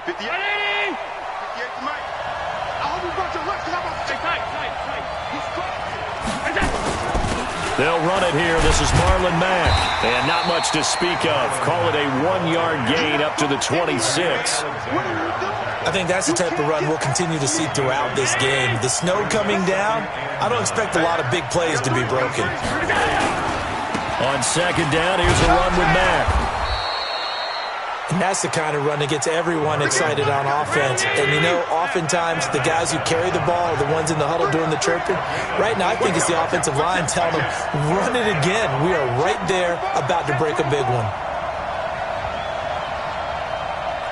58. 58 to Mike. I hope you brought your rush because I'm about to tight. He's They'll run it here. This is Marlon Mack. And not much to speak of. Call it a 1-yard gain up to the 26. I think that's the type of run we'll continue to see throughout this game. The snow coming down, I don't expect a lot of big plays to be broken. On second down, here's a run with Mack. And that's the kind of run that gets everyone excited on offense. And, you know, oftentimes the guys who carry the ball are the ones in the huddle doing the chirping. Right now, I think it's the offensive line telling them, run it again. We are right there about to break a big one.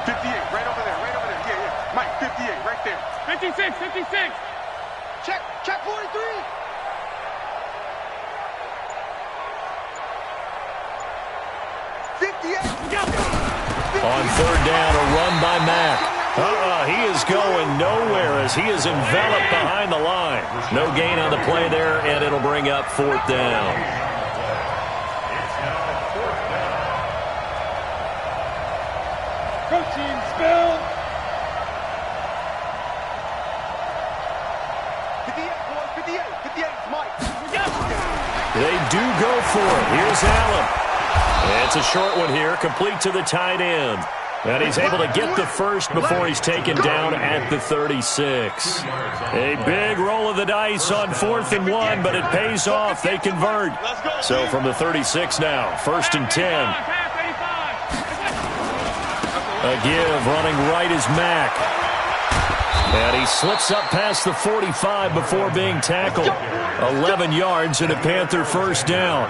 58, right over there. Yeah. Mike, 58, right there. 56. Check 43. On third down, a run by Mack. He is going nowhere as he is enveloped behind the line. No gain on the play there, and it'll bring up fourth down. Coaching spell. 58, Mike. They do go for it. Here's Allen. It's a short one here, complete to the tight end. And he's able to get the first before he's taken down at the 36. A big roll of the dice on 4th and 1, but it pays off. They convert. So from the 36 now, 1st and 10. A give, running right is Mack. And he slips up past the 45 before being tackled. 11 yards and a Panther first down.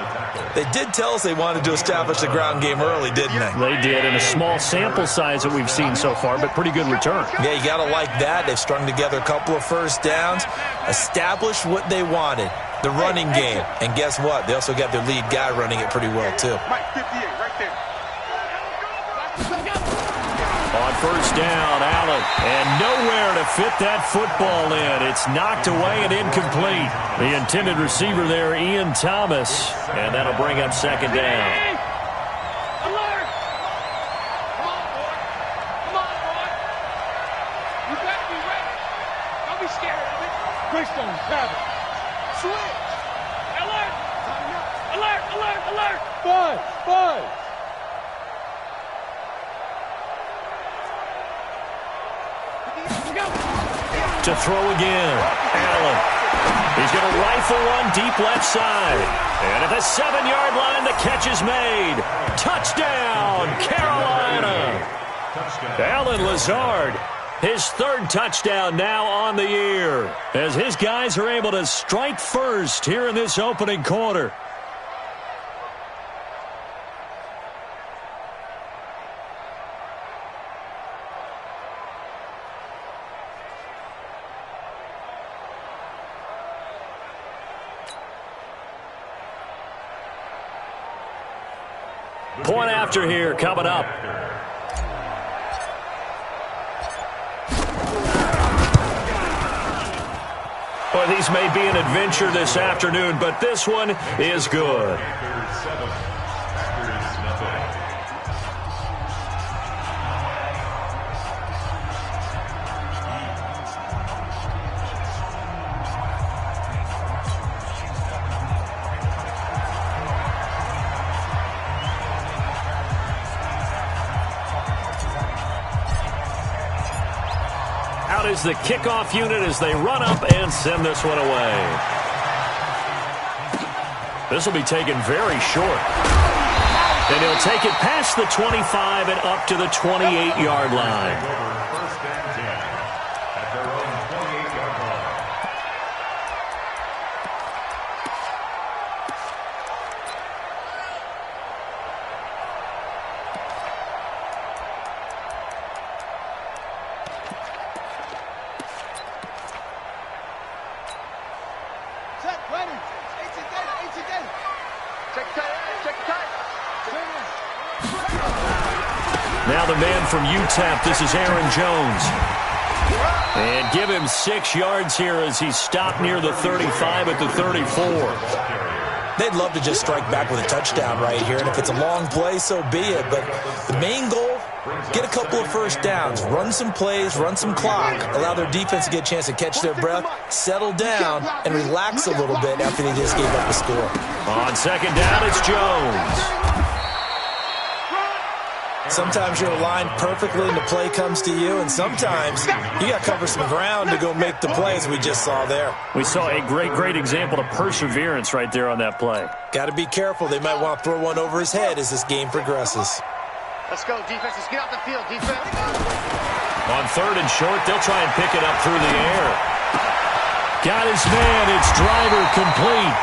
They did tell us they wanted to establish the ground game early, didn't they? They did, in a small sample size that we've seen so far, but pretty good return. Yeah, you got to like that. They've strung together a couple of first downs, established what they wanted, the running game. And guess what? They also got their lead guy running it pretty well, too. Mike, 58, right there. On first down, Allen, and nowhere to fit that football in. It's knocked away and incomplete. The intended receiver there, Ian Thomas, and that'll bring up second down. Alert! Come on, boy. You better be ready. Don't be scared of it. Christian, grab it. Switch. Alert! Buzz. To throw again, Allen. He's going to rifle one deep left side. And at the 7-yard line, the catch is made. Touchdown, Carolina. Allen Lazard, his 3rd touchdown now on the year, as his guys are able to strike first here in this opening quarter. Point after here coming up. Well, these may be an adventure this afternoon, but this one is good. Out is the kickoff unit as they run up and send this one away. This will be taken very short. And he'll take it past the 25 and up to the 28-yard line. Now the man from UTEP, this is Aaron Jones. And give him 6 yards here as he's stopped near the 35 at the 34. They'd love to just strike back with a touchdown right here, and if it's a long play, so be it. But the main goal Get a couple of first downs, run some plays, run some clock, allow their defense to get a chance to catch their breath, settle down, and relax a little bit after they just gave up the score. On second down, it's Jones. Sometimes you're aligned perfectly and the play comes to you, and sometimes you got to cover some ground to go make the play, as we just saw there. We saw a great example of perseverance right there on that play. Got to be careful. They might want to throw one over his head as this game progresses. Let's go, defense. Let's get out the field, defense. On third and short, they'll try and pick it up through the air. Got his man. It's driver complete.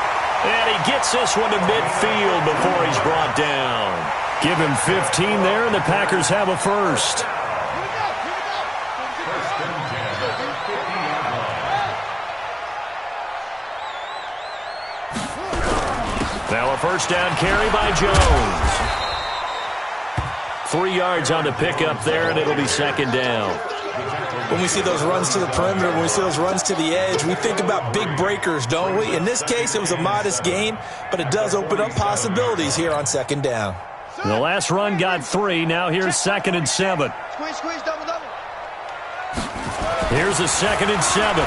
And he gets this one to midfield before he's brought down. Give him 15 there, and the Packers have a first. Now a first down carry by Jones. 3 yards on the pickup there, and it'll be second down. When we see those runs to the perimeter, when we see those runs to the edge, we think about big breakers, don't we? In this case, it was a modest gain, but it does open up possibilities here on second down. The last run got 3. Now here's 2nd and 7. Squeeze, double. Here's a 2nd and 7.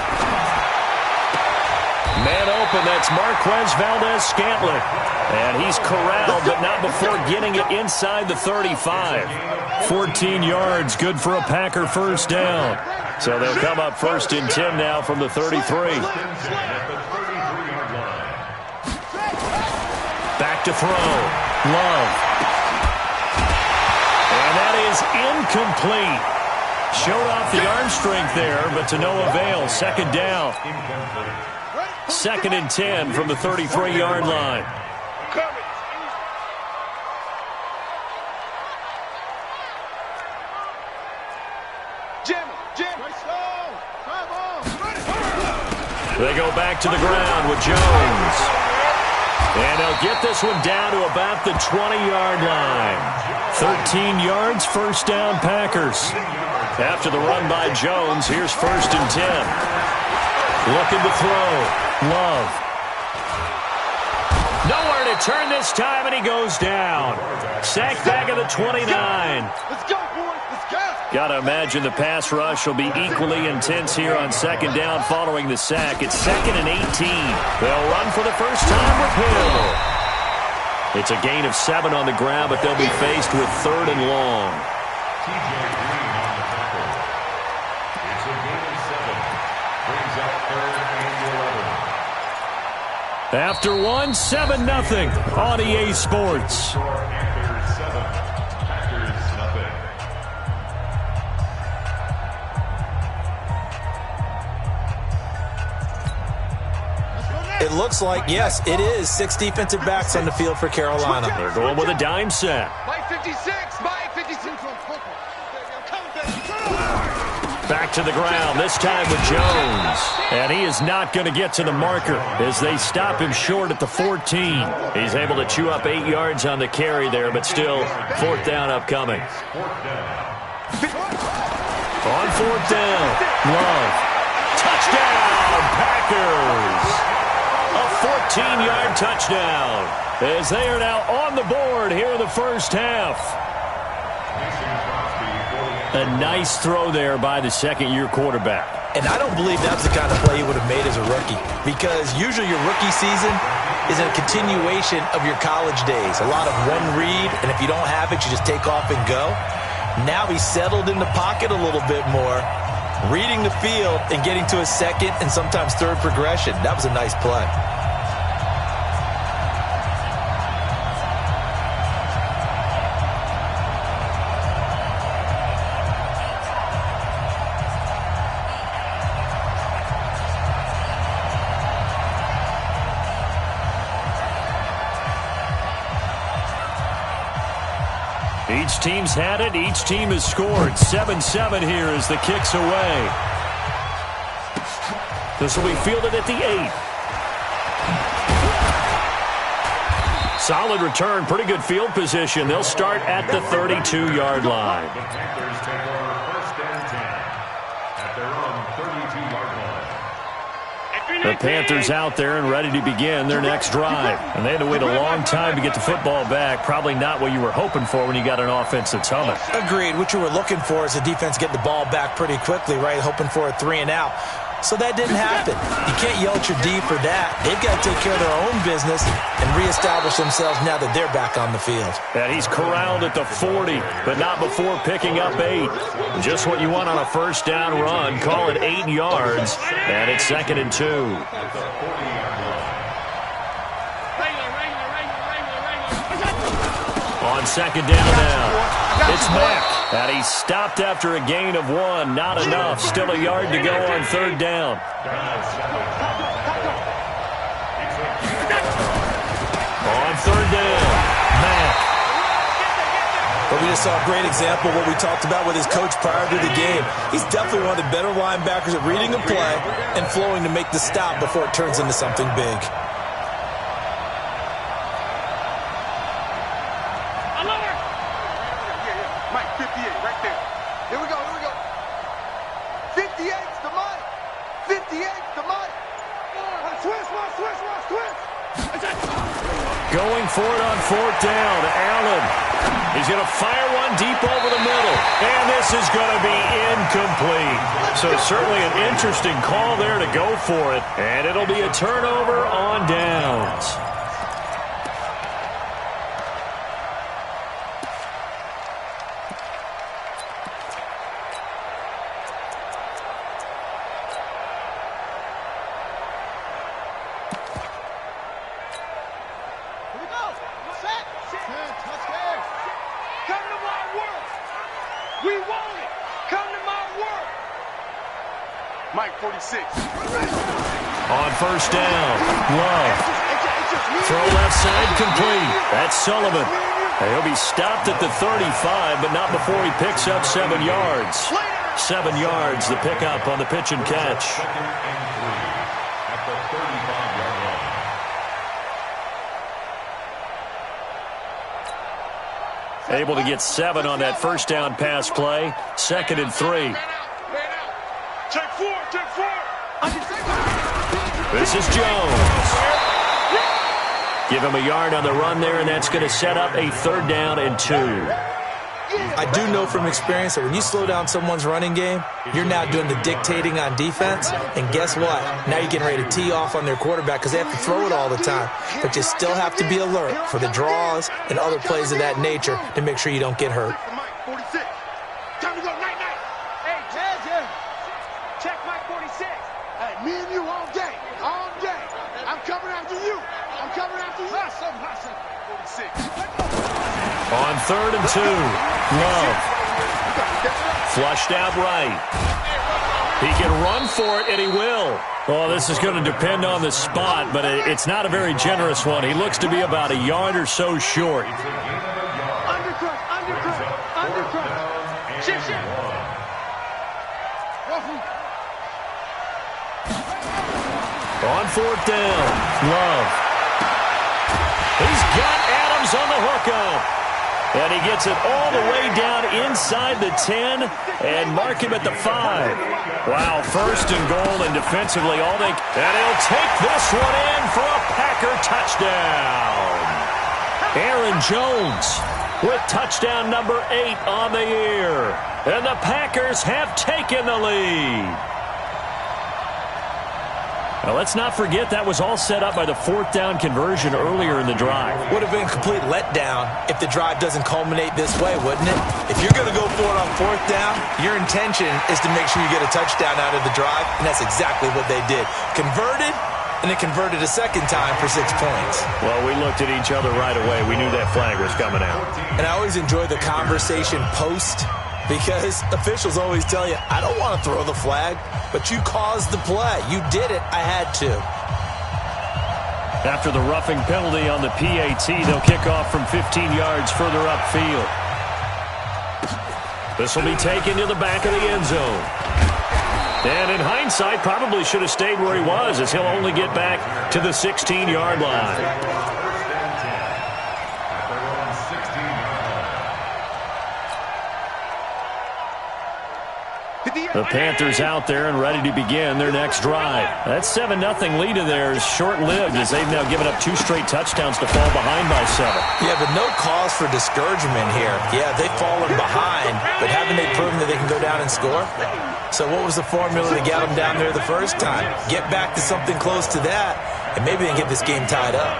Man open, that's Marquez Valdez-Scantling. And he's corralled, but not before getting it inside the 35. 14 yards, good for a Packer first down. So they'll come up 1st and 10 now from the 33. Back to throw. Love. And that is incomplete. Showed off the arm strength there, but to no avail. Second down. 2nd and 10 from the 33-yard line. They go back to the ground with Jones. And they'll get this one down to about the 20-yard line. 13 yards, first down Packers. After the run by Jones, here's 1st and 10. Looking to throw. Love. Nowhere to turn this time, and he goes down. Sack back at the 29. Let's go, boys. Let's go. Got to imagine the pass rush will be equally intense here on second down following the sack. It's 2nd and 18. They'll run for the first time with Hill. It's a gain of 7 on the ground, but they'll be faced with 3rd and long. After one, 7-0 on EA Sports. It looks like, yes, it is 6 defensive backs on the field for Carolina. They're going with a dime set. Mike 56. Mike 56. Back to the ground, this time with Jones. And he is not going to get to the marker as they stop him short at the 14. He's able to chew up 8 yards on the carry there, but still 4th down upcoming. On 4th down, Love. Touchdown, Packers! A 14-yard touchdown as they are now on the board here in the first half. A nice throw there by the second-year quarterback. And I don't believe that's the kind of play he would have made as a rookie, because usually your rookie season is a continuation of your college days. A lot of one read, and if you don't have it, you just take off and go. Now he's settled in the pocket a little bit more, reading the field and getting to a second and sometimes third progression. That was a nice play. Each team's had it. Each team has scored. 7-7 here as the kick's away. This will be fielded at the 8. Solid return. Pretty good field position. They'll start at the 32-yard line. The Panthers out there and ready to begin their next drive. And they had to wait a long time to get the football back. Probably not what you were hoping for when you got an offense that's humming. Agreed. What you were looking for is a defense getting the ball back pretty quickly, right? Hoping for a 3-and-out. So that didn't happen. You can't yell at your D for that. They've got to take care of their own business and reestablish themselves now that they're back on the field. And he's corralled at the 40, but not before picking up 8. Just what you want on a first down run. Call it 8 yards, and it's 2nd and 2. On 2nd down now, it's Mack. And he's stopped after a gain of 1. Not enough. Still a yard to go on 3rd down. On 3rd down, Mack. But we just saw a great example of what we talked about with his coach prior to the game. He's definitely one of the better linebackers at reading a play and flowing to make the stop before it turns into something big. Mike, 58, right there. Here we go, here we go. 58's the money. 58's the money. Twist. Going for it on 4th down. Allen. He's going to fire one deep over the middle. And this is going to be incomplete. So certainly an interesting call there to go for it. And it'll be a turnover on downs. Mike, 46. On 1st down, Love. Throw left side complete. That's Sullivan. And he'll be stopped at the 35, but not before he picks up 7 yards. 7 yards, the pickup on the pitch and catch. Able to get 7 on that first down pass play. 2nd and 3. Take 4. This is Jones. Give him a yard on the run there, and that's going to set up a 3rd down and 2. I do know from experience that when you slow down someone's running game, you're now doing the dictating on defense. And guess what? Now you're getting ready to tee off on their quarterback because they have to throw it all the time. But you still have to be alert for the draws and other plays of that nature to make sure you don't get hurt. Mike, 46. Time to go night. Hey, Jazz. Check Mike 46. Hey, me and you all day. I'm coming after you. Hustle. 46. On 3rd and 2, Love. Flushed out right. He can run for it, and he will. Well, this is going to depend on the spot, but it's not a very generous one. He looks to be about a yard or so short. Undercut. Shift. On 4th down, Love. He's got Adams on the hookup. And he gets it all the way down inside the 10 and mark him at the 5. Wow, 1st and goal, and defensively all they... And he'll take this one in for a Packer touchdown. Aaron Jones with touchdown number 8 on the year. And the Packers have taken the lead. Now, let's not forget that was all set up by the 4th down conversion earlier in the drive. Would have been a complete letdown if the drive doesn't culminate this way, wouldn't it? If you're going to go for it on 4th down, your intention is to make sure you get a touchdown out of the drive, and that's exactly what they did. Converted, and it converted a 2nd time for 6 points. Well, we looked at each other right away. We knew that flag was coming out. And I always enjoy the conversation post, because officials always tell you, I don't want to throw the flag, but you caused the play. You did it. I had to. After the roughing penalty on the PAT, they'll kick off from 15 yards further upfield. This will be taken to the back of the end zone. And in hindsight, probably should have stayed where he was, as he'll only get back to the 16-yard line. The Panthers out there and ready to begin their next drive. That 7-0 lead of theirs is short-lived as they've now given up 2 straight touchdowns to fall behind by 7. Yeah, but no cause for discouragement here. Yeah, they've fallen behind, but haven't they proven that they can go down and score? So what was the formula to get them down there the first time? Get back to something close to that, and maybe they can get this game tied up.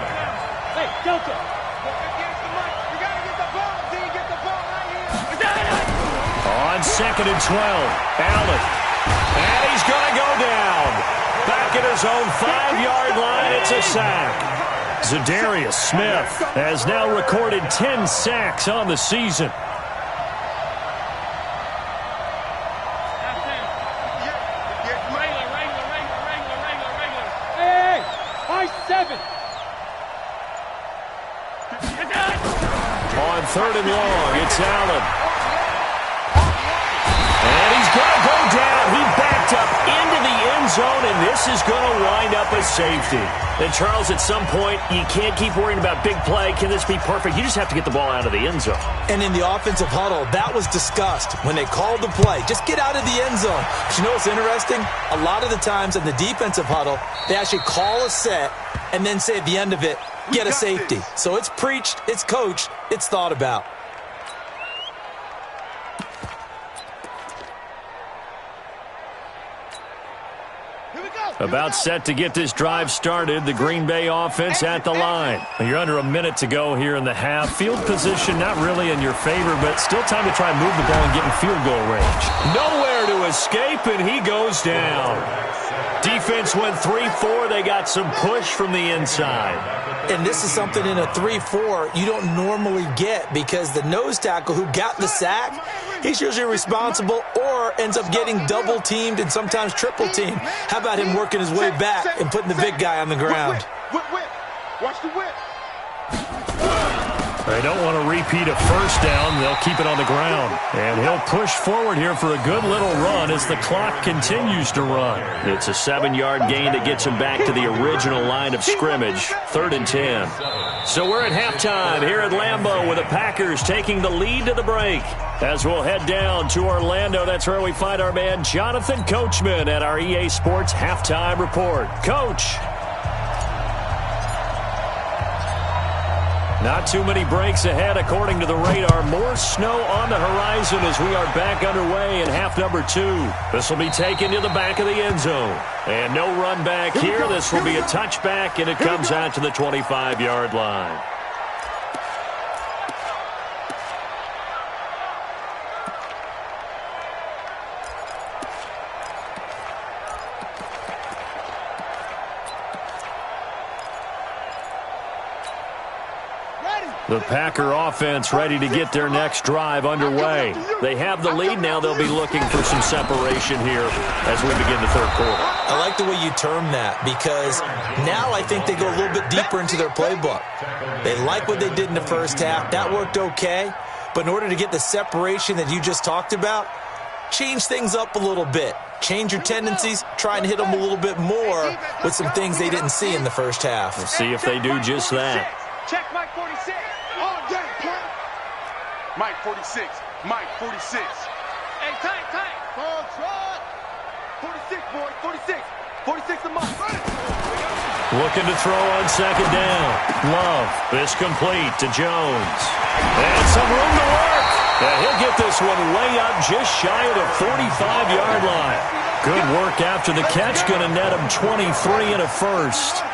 Hey, Delta. You got to get the ball. See, you get the ball right here. On 2nd and 12, Allen. And he's going to go down. Back at his own 5-yard line, it's a sack. Zadarius Smith has now recorded 10 sacks on the season. Hey, high 7. On 3rd and long, it's Allen. And he's going to go down. He backed up into the end zone, and this is going to wind up a safety. And, Charles, at some point, you can't keep worrying about big play. Can this be perfect? You just have to get the ball out of the end zone. And in the offensive huddle, that was discussed when they called the play. Just get out of the end zone. But you know what's interesting? A lot of the times in the defensive huddle, they actually call a set and then say at the end of it, get a safety. So it's preached, it's coached, it's thought about. About set to get this drive started. The Green Bay offense at the line. You're under a minute to go here in the half. Field position not really in your favor, but still time to try and move the ball and get in field goal range. Nowhere to escape, and he goes down. Defense went 3-4. They got some push from the inside. And this is something in a 3-4 you don't normally get because the nose tackle who got the sack, he's usually responsible or ends up getting double-teamed and sometimes triple-teamed. How about him working his way back and putting the big guy on the ground? Whip. Watch the whip. They don't want to repeat a first down. They'll keep it on the ground. And he'll push forward here for a good little run as the clock continues to run. It's a 7-yard gain that gets him back to the original line of scrimmage, 3rd and 10. So we're at halftime here at Lambeau with the Packers taking the lead to the break. As we'll head down to Orlando, that's where we find our man Jonathan Coachman at our EA Sports Halftime Report. Coach. Not too many breaks ahead according to the radar. More snow on the horizon as we are back underway in half number 2. This will be taken to the back of the end zone. And no run back here. This will be a touchback, and it comes out to the 25-yard line. The Packer offense ready to get their next drive underway. They have the lead now. They'll be looking for some separation here as we begin the 3rd quarter. I like the way you term that because now I think they go a little bit deeper into their playbook. They like what they did in the first half. That worked okay. But in order to get the separation that you just talked about, change things up a little bit. Change your tendencies, try and hit them a little bit more with some things they didn't see in the first half. We'll see if they do just that. Check Mike 46. All day, Pat. Mike 46. Mike 46. Hey, tight. Ball trot. 46, boy. 46. 46 to Mike. Looking to throw on 2nd down. Love. This complete to Jones. And some room to work. And he'll get this one way up just shy of the 45-yard line. Good work after the catch. Going to net him 23 and a first.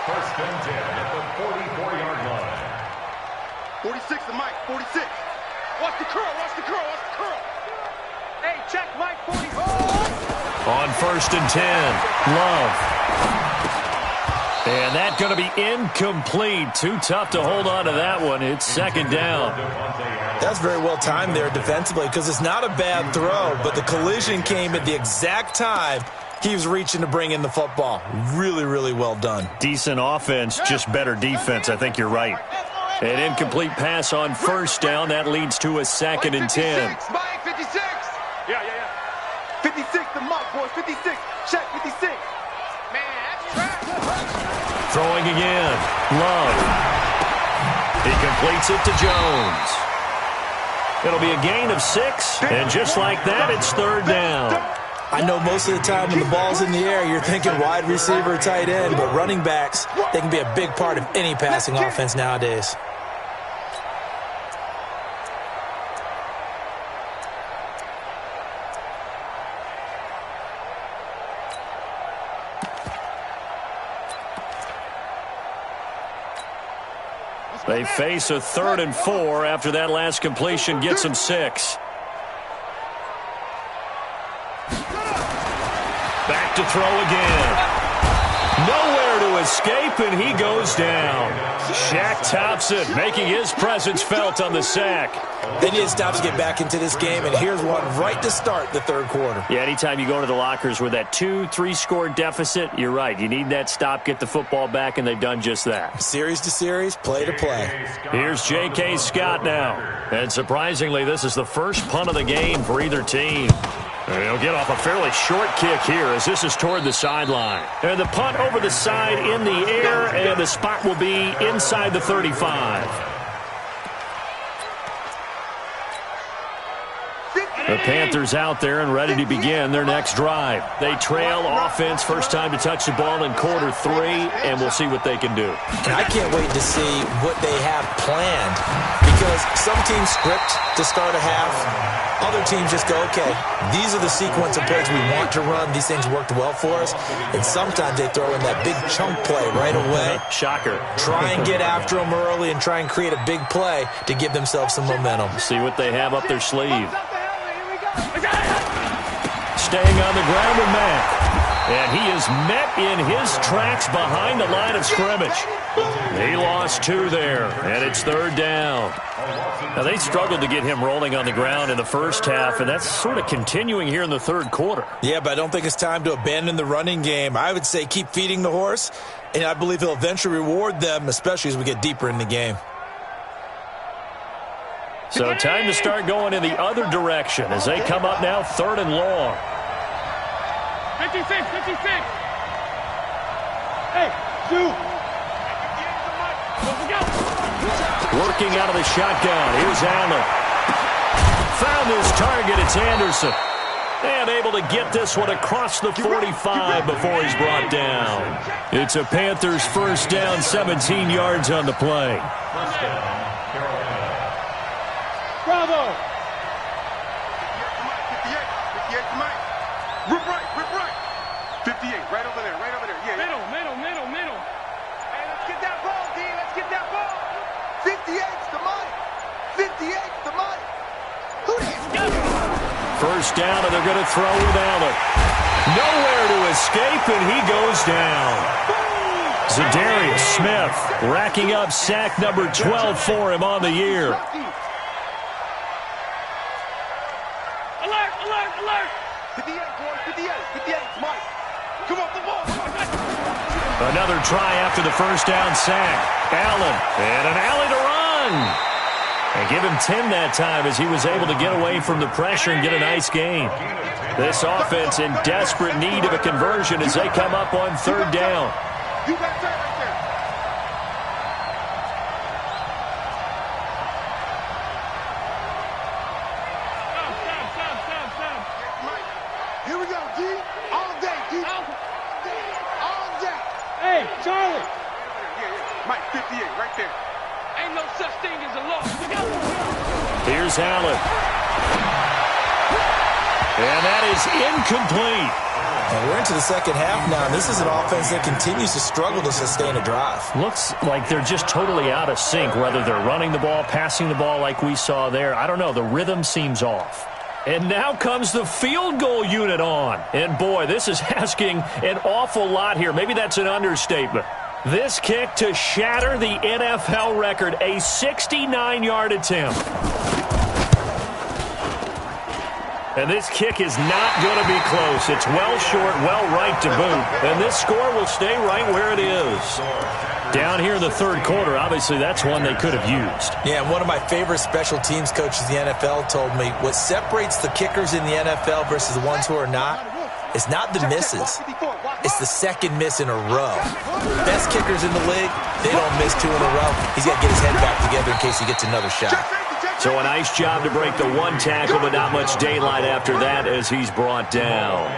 First and 10 at the 44-yard line. 46 to Mike, 46. Watch the curl. Hey, check Mike 44. On 1st and 10, Love. And that's going to be incomplete. Too tough to hold on to that one. It's 2nd down. That's very well timed there defensively because it's not a bad throw, but the collision came at the exact time he was reaching to bring in the football. Really, really well done. Decent offense, just better defense. I think you're right. An incomplete pass on 1st down. That leads to a 2nd and 10. Mike 56. Yeah. 56 to Mike, boys. 56. Check 56. Man, that's trash. Throwing again. Love. He completes it to Jones. It'll be a gain of 6, and just like that, it's third down. I know most of the time when the ball's in the air, you're thinking wide receiver, tight end, but running backs, they can be a big part of any passing offense nowadays. They face a 3rd and 4 after that last completion gets them 6. Back to throw again. Nowhere to escape, and he goes down. Shaq Thompson making his presence felt on the sack. They need to stop to get back into this game, and here's one right to start the third quarter. Yeah, anytime you go to the lockers with that 2-3 score deficit, you're right. You need that stop, get the football back, and they've done just that. Series to series, play to play. Here's J.K. Scott now. And surprisingly, this is the first punt of the game for either team. And he'll get off a fairly short kick here as this is toward the sideline. And the punt over the side in the air, and the spot will be inside the 35. The Panthers out there and ready to begin their next drive. They trail offense, first time to touch the ball in quarter 3, and we'll see what they can do. And I can't wait to see what they have planned, because some teams script to start a half. Other teams just go, okay, these are the sequence of plays we want to run. These things worked well for us. And sometimes they throw in that big chunk play right away. Shocker. Try and get after them early and try and create a big play to give themselves some momentum. See what they have up their sleeve. Staying on the ground with Mack. And he is met in his tracks behind the line of scrimmage. He lost 2 there, and it's third down. Now, they struggled to get him rolling on the ground in the first half, and that's sort of continuing here in the third quarter. Yeah, but I don't think it's time to abandon the running game. I would say keep feeding the horse, and I believe he'll eventually reward them, especially as we get deeper in the game. So time to start going in the other direction as they come up now 3rd and long. 56. Hey, shoot. Working out of the shotgun. Here's Allen. Found his target. It's Anderson. And able to get this one across the 45 before he's brought down. It's a Panthers first down, 17 yards on the play. Bravo. 58, right over there. Yeah. Middle. Hey, let's get that ball, D. Let's get that ball. 58's the money. 58's the money. Who do you got? First down, and they're going to throw with Allen. Nowhere to escape, and he goes down. Zadarius Smith racking up sack number 12 for him on the year. Alert. 58, boys. 58's Mike. Come on, the ball. Another try after the first down sack. Allen, and an alley to run. And give him 10 that time as he was able to get away from the pressure and get a nice gain. This offense in desperate need of a conversion as they come up on 3rd down. You got that right there. Stop. Here we go, D. All day, D. All day. Hey, Charlie. Yeah. Mike, 58, right there. Ain't no such thing as a loss. Here's Allen. And that is incomplete. And we're into the second half now. This is an offense that continues to struggle to sustain a drive. Looks like they're just totally out of sync, whether they're running the ball, passing the ball like we saw there. I don't know. The rhythm seems off. And now comes the field goal unit on. And, boy, this is asking an awful lot here. Maybe that's an understatement. This kick to shatter the NFL record, a 69-yard attempt. And this kick is not going to be close. It's well short, well right to boot. And this score will stay right where it is. Down here in the third quarter, obviously that's one they could have used. Yeah, and one of my favorite special teams coaches in the NFL told me what separates the kickers in the NFL versus the ones who are not is not the misses. It's the second miss in a row. Best kickers in the league, they don't miss 2 in a row. He's got to get his head back together in case he gets another shot. So a nice job to break the one tackle, but not much daylight after that as he's brought down.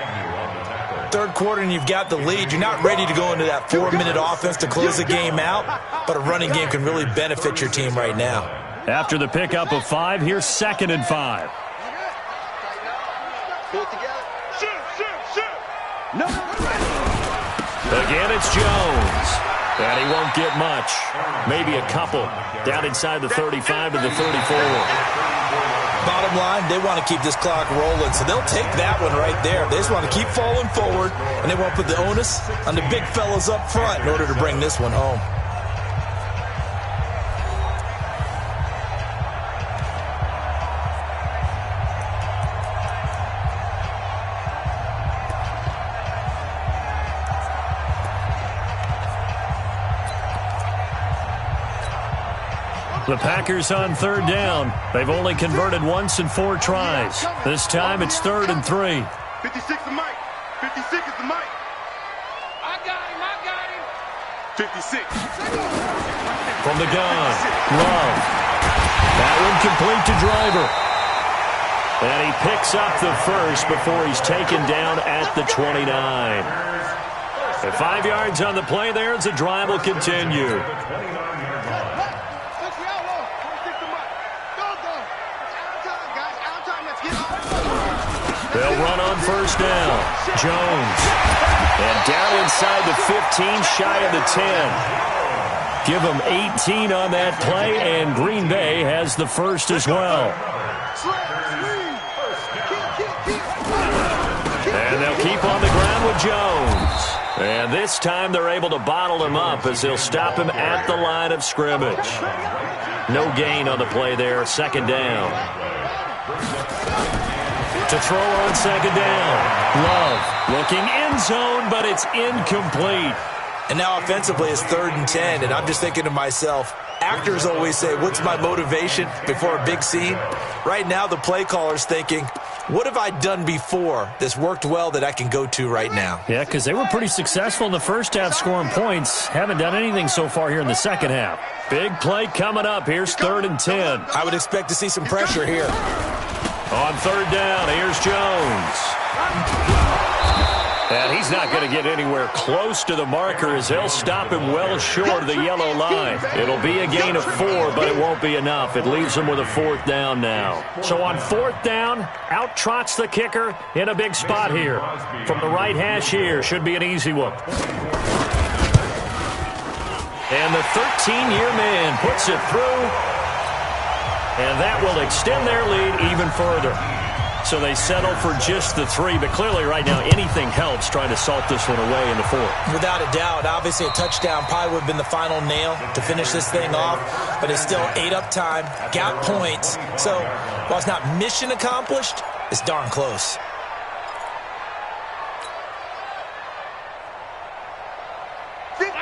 Third quarter and you've got the lead. You're not ready to go into that 4-minute offense to close the game out, but a running game can really benefit your team right now. After the pickup of 5, here's 2nd and 5. Again, it's Jones. And he won't get much. Maybe a couple. Down inside the 35 to the 34. Bottom line, they want to keep this clock rolling, so they'll take that one right there. They just want to keep falling forward, and they won't put the onus on the big fellas up front in order to bring this one home. The Packers on 3rd down. They've only converted once in 4 tries. This time it's 3rd and 3. 56 is Mike. 56 is the Mike. I got him. 56. From the gun, Love. That one complete to Driver. And he picks up the first before he's taken down at the 29. The 5 yards on the play there as the drive will continue. They'll run on 1st down. Jones. And down inside the 15, shy of the 10. Give them 18 on that play, and Green Bay has the first as well. And they'll keep on the ground with Jones. And this time they're able to bottle him up as they'll stop him at the line of scrimmage. No gain on the play there, 2nd down. To throw on 2nd down. Love looking end zone, but it's incomplete. And now offensively it's 3rd and 10, and I'm just thinking to myself, actors always say, what's my motivation before a big scene? Right now the play caller's thinking, what have I done before that's worked well that I can go to right now? Yeah, because they were pretty successful in the first half scoring points. Haven't done anything so far here in the second half. Big play coming up. Here's 3rd and 10. I would expect to see some pressure here. On 3rd down, here's Jones. And he's not going to get anywhere close to the marker as they'll stop him well short of the yellow line. It'll be a gain of 4, but it won't be enough. It leaves him with a 4th down now. So on 4th down, out trots the kicker in a big spot here. From the right hash here, should be an easy one. And the 13-year man puts it through. And that will extend their lead even further. So they settle for just the 3, but clearly right now anything helps trying to salt this one away in the 4th. Without a doubt, obviously a touchdown probably would have been the final nail to finish this thing off, but it's still ate up time, got points. So while it's not mission accomplished, it's darn close.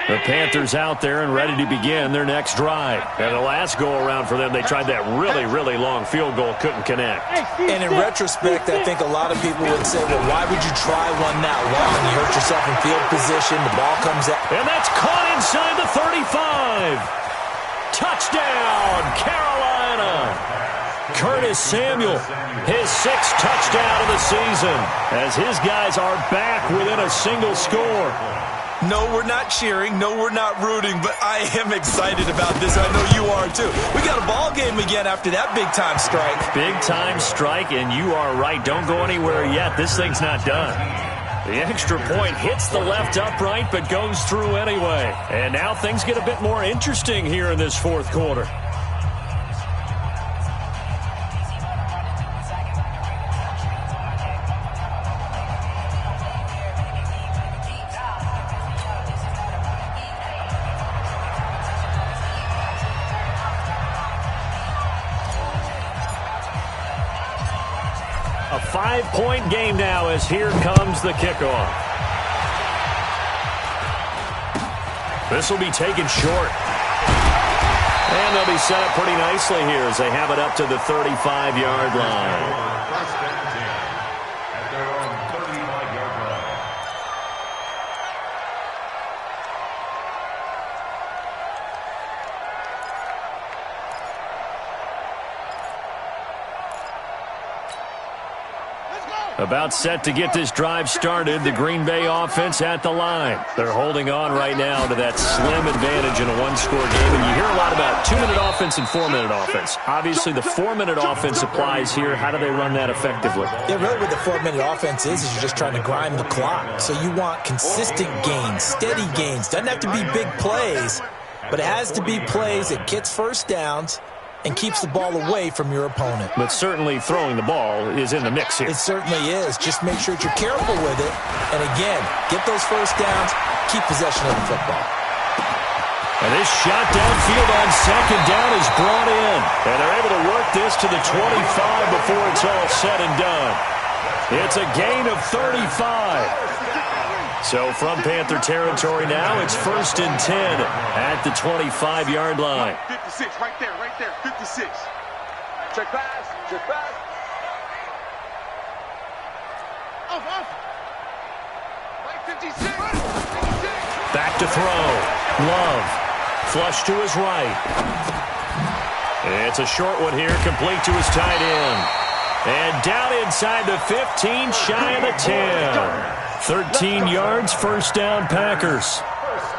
The Panthers out there and ready to begin their next drive. And the last go-around for them, they tried that really long field goal, couldn't connect. And in retrospect, I think a lot of people would say, well, why would you try one that long? You hurt yourself in field position, the ball comes out. And that's caught inside the 35. Touchdown, Carolina. Curtis Samuel, his 6th touchdown of the season, as his guys are back within a single score. No, we're not cheering. No, we're not rooting, but I am excited about this. I know you are, too. We got a ball game again after that big-time strike. Big-time strike, and you are right. Don't go anywhere yet. This thing's not done. The extra point hits the left upright, but goes through anyway. And now things get a bit more interesting here in this 4th quarter. A 5-point game now as here comes the kickoff. This will be taken short. And they'll be set up pretty nicely here as they have it up to the 35-yard line. About set to get this drive started, the Green Bay offense at the line. They're holding on right now to that slim advantage in a one-score game. And you hear a lot about 2-minute offense and 4-minute offense. Obviously, the 4-minute offense applies here. How do they run that effectively? Yeah, really what the 4-minute offense is you're just trying to grind the clock. So you want consistent gains, steady gains. Doesn't have to be big plays, but it has to be plays that gets first downs and keeps the ball away from your opponent. But certainly throwing the ball is in the mix here. It certainly is. Just make sure that you're careful with it. And again, get those first downs, keep possession of the football. And this shot downfield on second down is brought in. And they're able to work this to the 25 before it's all said and done. It's a gain of 35. So from Panther territory now, it's 1st and 10 at the 25-yard line. 56, right there, 56. Check pass, check pass. Off. Right, 56. Back to throw. Love. Flush to his right. It's a short one here, complete to his tight end. And down inside the 15, shy of the 10. 13 yards, first down, Packers.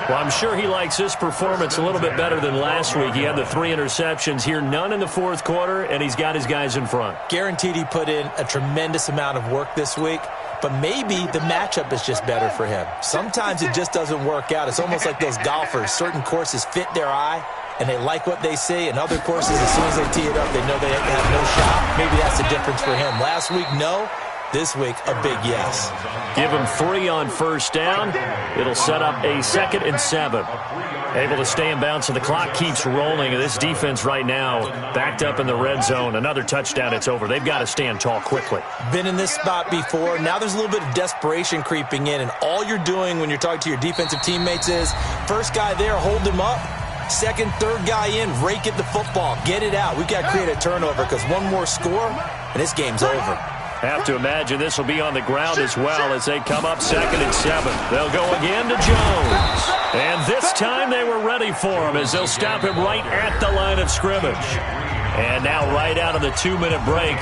Well, I'm sure he likes this performance a little bit better than last week. He had the 3 interceptions here, none in the fourth quarter, and he's got his guys in front. Guaranteed he put in a tremendous amount of work this week, but maybe the matchup is just better for him. Sometimes it just doesn't work out. It's almost like those golfers. Certain courses fit their eye, and they like what they see, and other courses, as soon as they tee it up, they know they have no shot. Maybe that's the difference for him. Last week, no. This week, a big yes. Give him 3 on first down. It'll set up a 2nd and 7. Able to stay in bounds, so the clock keeps rolling. And this defense right now backed up in the red zone. Another touchdown, it's over. They've got to stand tall quickly. Been in this spot before. Now there's a little bit of desperation creeping in. And all you're doing when you're talking to your defensive teammates is, first guy there, hold him up. Second, third guy in, rake at the football. Get it out. We've got to create a turnover because one more score, and this game's over. Have to imagine this will be on the ground as well as they come up 2nd and 7. They'll go again to Jones. And this time they were ready for him as they'll stop him right at the line of scrimmage. And now right out of the 2-minute break,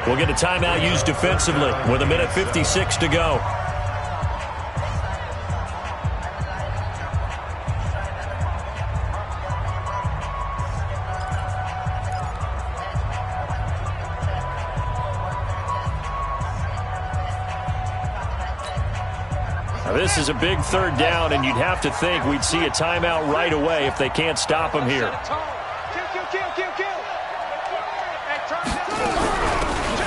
we'll get a timeout used defensively with 1:56 to go. This is a big 3rd down, and you'd have to think we'd see a timeout right away if they can't stop him here.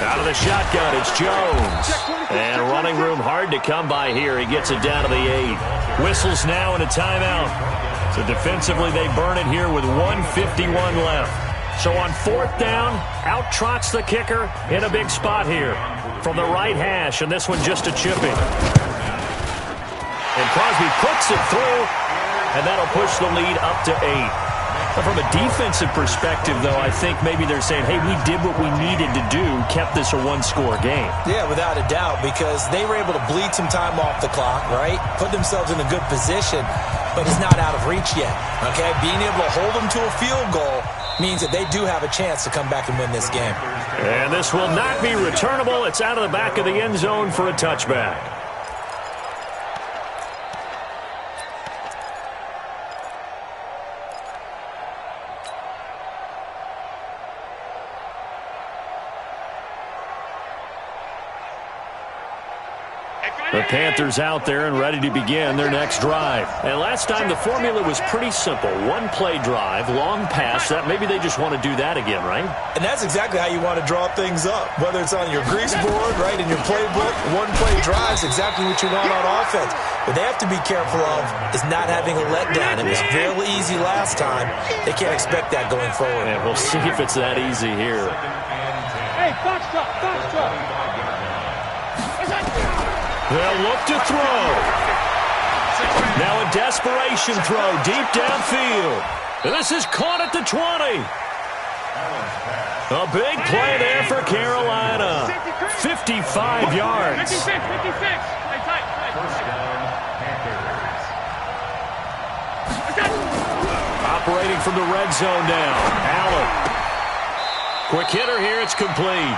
Out of the shotgun, it's Jones. And running room hard to come by here. He gets it down to the 8. Whistles now and a timeout. So defensively, they burn it here with 1:51 left. So on 4th down, out trots the kicker in a big spot here from the right hash, and this one just a chipping. And Crosby puts it through, and that'll push the lead up to 8. But from a defensive perspective, though, I think maybe they're saying, hey, we did what we needed to do, kept this a 1-score game. Yeah, without a doubt, because they were able to bleed some time off the clock, right? Put themselves in a good position, but it's not out of reach yet, okay? Being able to hold them to a field goal means that they do have a chance to come back and win this game. And this will not be returnable. It's out of the back of the end zone for a touchback. The Panthers out there and ready to begin their next drive. And last time the formula was pretty simple. 1-play drive, long pass. That maybe they just want to do that again, right? And that's exactly how you want to draw things up. Whether it's on your grease board, right, in your playbook, 1-play drive is exactly what you want on offense. What they have to be careful of is not having a letdown. It was fairly easy last time. They can't expect that going forward. And we'll see if it's that easy here. Hey, box drop, box drop. They'll look to throw. Now a desperation throw deep downfield. And this is caught at the 20. A big play there for Carolina. 55 yards. 56. Operating from the red zone now. Allen. Quick hitter here. It's complete.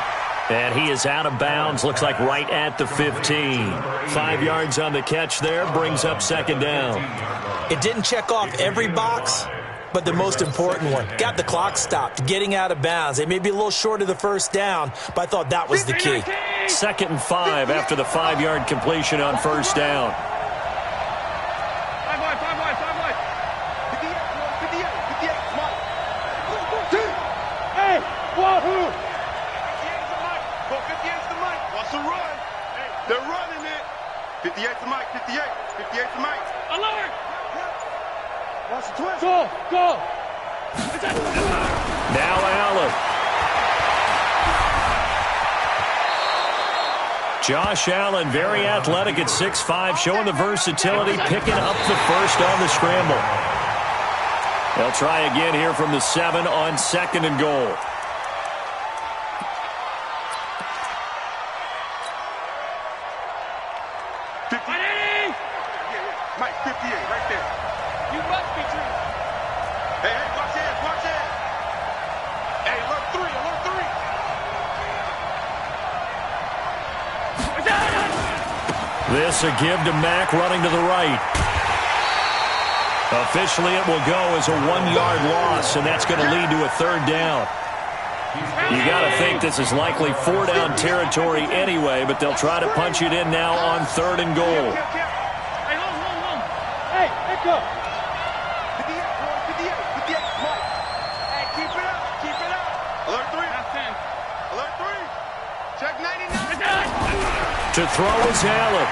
And he is out of bounds, looks like right at the 15. 5 yards on the catch there, brings up second down. It didn't check off every box, but the most important one. Got the clock stopped, getting out of bounds. They may be a little short of the first down, but I thought that was the key. 2nd and 5 after the 5-yard completion on first down. Hey, wahoo! They're running it. 58's the mic, 58. 58's the mic. Alert! Watch the twist. Go! Now Allen. Josh Allen, very athletic at 6'5", showing the versatility, picking up the first on the scramble. They'll try again here from the 7 on 2nd and goal. Mike, 58, right there. You must be true. Hey, watch it. Hey, alert 3. This a give to Mack running to the right. Officially it will go as a 1-yard loss, and that's going to lead to a 3rd down. You got to think this is likely 4-down territory anyway, but they'll try to punch it in now on 3rd and goal. Hey, echo. 58, Mike. Hey, keep it up. Alert 3. Alert 3. Check 99. To throw is Allen.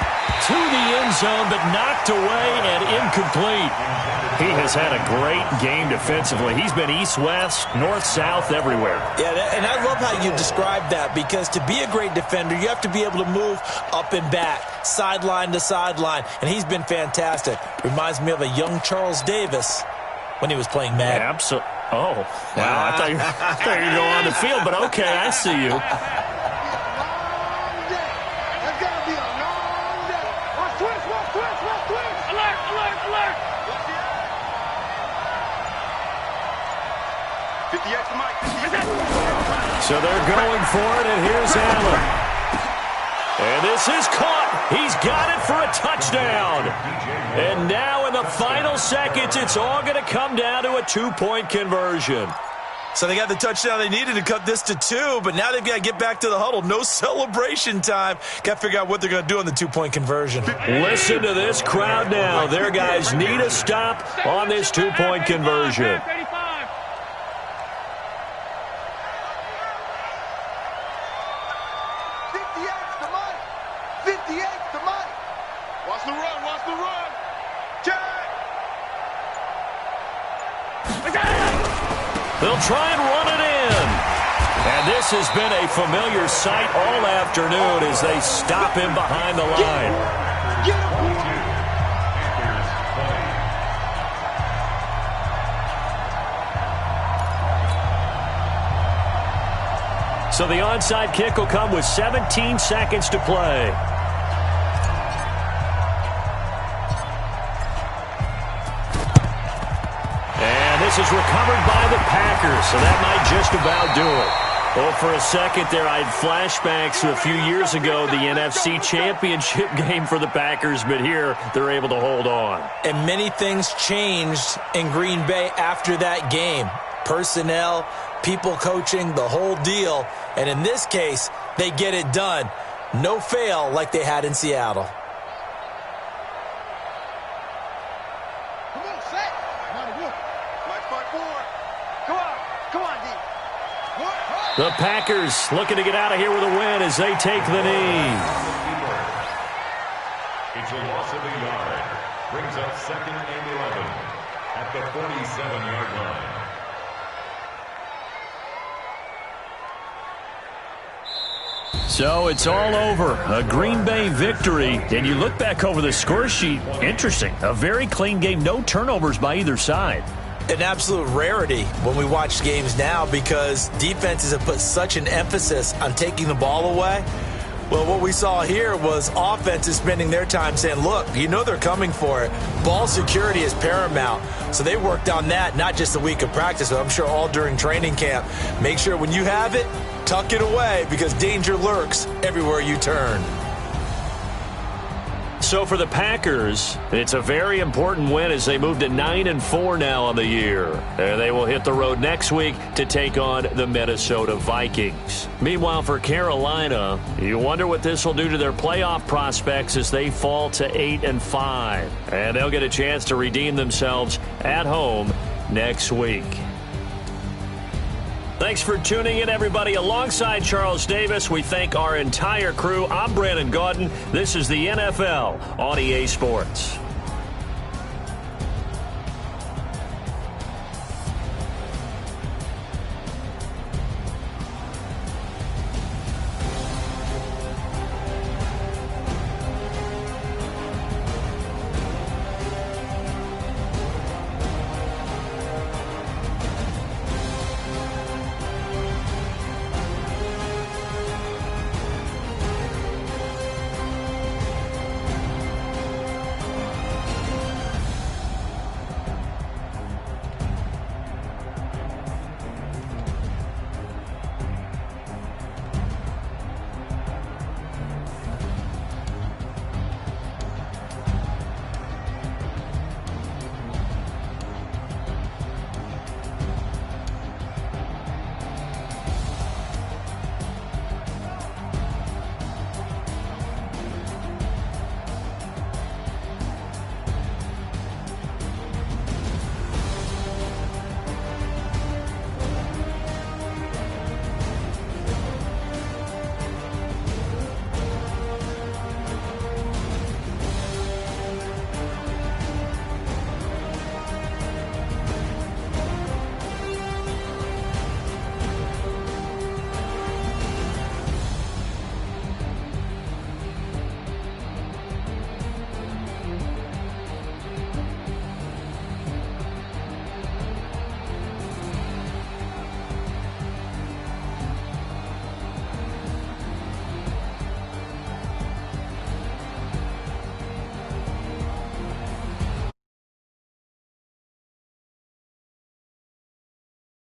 To the end zone, but knocked away and incomplete. He has had a great game defensively. He's been east-west, north-south, everywhere. Yeah, and I love how you described that, because to be a great defender, you have to be able to move up and back, sideline to sideline, and he's been fantastic. Reminds me of a young Charles Davis when he was playing Madden. Absolutely. Oh, wow. I thought you were going on the field, but okay, I see you. So they're going for it, and here's Allen. And this is caught. He's got it for a touchdown. And now in the final seconds, it's all going to come down to a 2-point conversion. So they got the touchdown they needed to cut this to 2, but now they've got to get back to the huddle. No celebration time. Got to figure out what they're going to do on the 2-point conversion. Listen to this crowd now. Their guys need a stop on this 2-point conversion. 58's the mic. Watch the run. Check. They'll try and run it in. And this has been a familiar sight all afternoon as they stop him behind the line. So the onside kick will come with 17 seconds to play. And this is recovered by the Packers, so that might just about do it. Well, for a second there, I had flashbacks to a few years ago, the NFC Championship game for the Packers, but here they're able to hold on. And many things changed in Green Bay after that game. Personnel, people coaching, the whole deal. And in this case, they get it done. No fail like they had in Seattle. Come on, set. Match by 4. Come on, D. The Packers looking to get out of here with a win as they take the knee. It's a loss of a yard. Brings up 2nd and 11 at the 47-yard line. So it's all over. A Green Bay victory. And you look back over the score sheet. Interesting. A very clean game. No turnovers by either side. An absolute rarity when we watch games now because defenses have put such an emphasis on taking the ball away. Well, what we saw here was offenses spending their time saying, look, you know they're coming for it. Ball security is paramount. So they worked on that, not just a week of practice, but I'm sure all during training camp. Make sure when you have it, tuck it away because danger lurks everywhere you turn. So for the Packers, it's a very important win as they move to 9-4 now on the year. And they will hit the road next week to take on the Minnesota Vikings. Meanwhile, for Carolina, you wonder what this will do to their playoff prospects as they fall to 8-5. And they'll get a chance to redeem themselves at home next week. Thanks for tuning in, everybody. Alongside Charles Davis, we thank our entire crew. I'm Brandon Gaudin. This is the NFL on EA Sports.